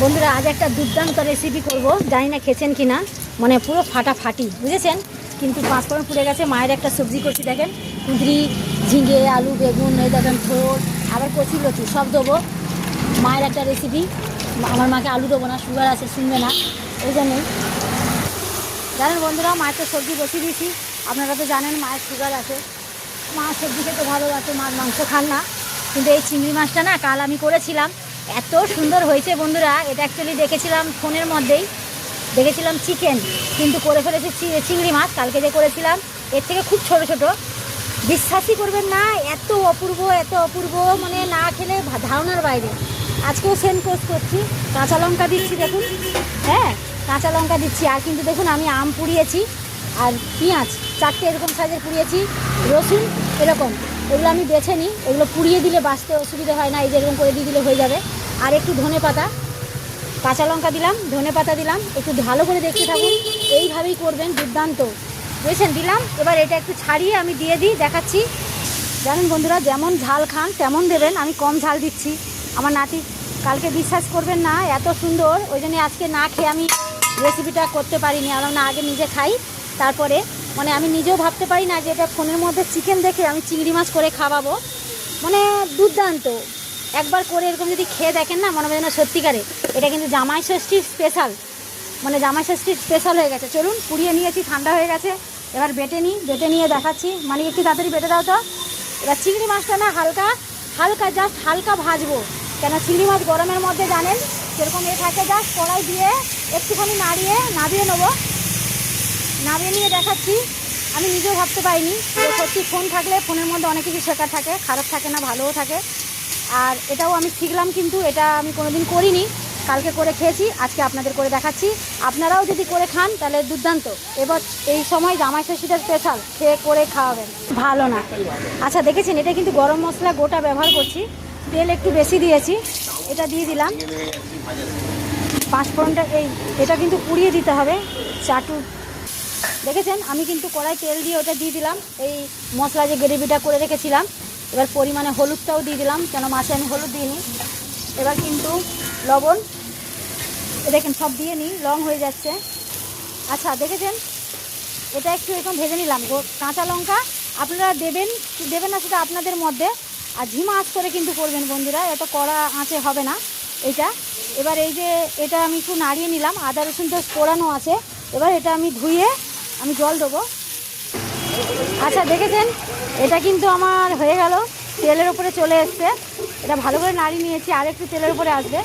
বন্ধুরা আজ একটা দুর্দান্ত রেসিপি করব, জানি না খেয়েছেন কি না, মানে পুরো ফাটাফাটি, বুঝেছেন? কিন্তু পাঁচফোড়ন পুড়ে গেছে। মায়ের একটা সবজি করছি, দেখেন কুঁদরি, ঝিঙে, আলু, বেগুন, এই দেখেন থোড়, আবার কচি লচি সব দেবো। মায়ের একটা রেসিপি। আমার মাকে আলু দেবো না, সুগার আছে, শুনবে না, এই জন্যই। জানেন বন্ধুরা, মায়ের তো সবজি বসিয়ে দিয়েছি। আপনারা তো জানেন মায়ের সুগার আছে, মা সবজি খেতে ভালোবাসে, মাছ মাংস খান না। কিন্তু এই চিংড়ি মাছটা না কাল আমি করেছিলাম, এত সুন্দর হয়েছে বন্ধুরা। এটা অ্যাকচুয়ালি দেখেছিলাম ফোনের মধ্যেই, দেখেছিলাম চিকেন, কিন্তু করে ফেলেছি চিংড়ি মাছ। কালকে যে করেছিলাম এর থেকে খুব ছোট ছোট, বিশ্বাসই করবেন না, এত অপূর্ব, এত অপূর্ব, মানে না খেলে ধারণার বাইরে। আজকেও সেম কোর্স করছি, কাঁচা লঙ্কা দিচ্ছি, দেখুন, হ্যাঁ কাঁচা লঙ্কা দিচ্ছি। আর কিন্তু দেখুন আমি আম পুড়িয়েছি, আর পেঁয়াজ 4টে এরকম সাইজের পুড়িয়েছি, রসুন এরকম, এগুলো আমি বেছে নিই। এগুলো পুড়িয়ে দিলে বাঁচতে অসুবিধা হয় না, এই যে এরকম করে দিয়ে দিলে হয়ে যাবে। আর একটু ধনে পাতা, কাঁচা লঙ্কা দিলাম, ধনে পাতা দিলাম, একটু ভালো করে দেখতে থাকুন, এইভাবেই করবেন, দুর্দান্ত, বুঝেছেন? দিলাম। এবার এটা একটু ছাড়িয়ে আমি দিয়ে দিই, দেখাচ্ছি। জানেন বন্ধুরা, যেমন ঝাল খান তেমন দেবেন, আমি কম ঝাল দিচ্ছি। আমার নাতি কালকে, বিশ্বাস করবেন না, এত সুন্দর, ওই জন্য আজকে না খেয়ে আমি রেসিপিটা করতে পারিনি। আমার না আগে নিজে খাই, তারপরে মানে আমি নিজেও ভাবতে পারি না যে এটা ফোনের মধ্যে চিকেন দেখে আমি চিংড়ি মাছ করে খাওয়াবো, মানে দুর্দান্ত। একবার করে এরকম যদি খেয়ে দেখেন না, মনে হয় না সত্যিকারে এটা কিন্তু জামাই ষষ্ঠীর স্পেশাল, মানে জামাই ষষ্ঠীর স্পেশাল হয়ে গেছে। চলুন, পুড়িয়ে নিয়েছি, ঠান্ডা হয়ে গেছে, এবার বেটে নিই, বেটে নিয়ে দেখাচ্ছি। মানে একটু তাড়াতাড়ি বেটে দাও তো। এবার চিংড়ি মাছটা না হালকা হালকা, জাস্ট হালকা ভাজবো, কেন চিংড়ি মাছ গরমের মধ্যে জানেন সেরকম থাকে। জাস্ট কড়াই দিয়ে একটুখানি নাড়িয়ে নেবো, নামিয়ে নিয়ে দেখাচ্ছি। আমি নিজেও ভাবতে পারিনি যে সত্যি ফোন থাকলে ফোনের মধ্যে অনেক কিছু শেখার থাকে, খারাপ থাকে না, ভালোও থাকে। আর এটাও আমি শিখলাম, কিন্তু এটা আমি কোনোদিন করিনি, কালকে করে খেয়েছি, আজকে আপনাদের করে দেখাচ্ছি। আপনারাও যদি করে খান তাহলে দুর্দান্ত। এবার এই সময় জামাই ষষ্ঠীটা স্পেশাল, খেয়ে করে খাওয়াবেন, ভালো না। আচ্ছা দেখেছেন, এটা কিন্তু গরম মশলা গোটা ব্যবহার করছি, তেল একটু বেশি দিয়েছি, এটা দিয়ে দিলাম। পাঁচফোড়নটা এটা কিন্তু পুড়িয়ে দিতে হবে, চাটু, দেখেছেন আমি কিন্তু কড়াই তেল দিয়ে ওটা দিয়ে দিলাম, এই মশলা যে গ্রেভিটা করে রেখেছিলাম। এবার পরিমাণে হলুদটাও দিয়ে দিলাম, কেন মাছে আমি হলুদ দিইনি। এবার কিন্তু লবণ, দেখেন সব দিয়ে নিই, লং হয়ে যাচ্ছে। আচ্ছা দেখেছেন, এটা একটু এরকম ভেজে নিলাম। কাঁচা লঙ্কা আপনারা দেবেন কি দেবেন না সেটা আপনাদের মধ্যে, আর ঝিমা আঁচ করে কিন্তু করবেন বন্ধুরা, এত কড়া আঁচে হবে না এইটা। এবার এই যে এটা আমি একটু নাড়িয়ে নিলাম, আদা রসুন তো পোড়ানো আছে। এবার এটা আমি ধুয়ে আমি জল দেবো। আচ্ছা দেখেছেন, এটা কিন্তু আমার হয়ে গেল, তেলের উপরে চলে এসছে। এটা ভালো করে নাড়িয়ে নিয়েছি, আর একটু তেলের উপরে আসবে।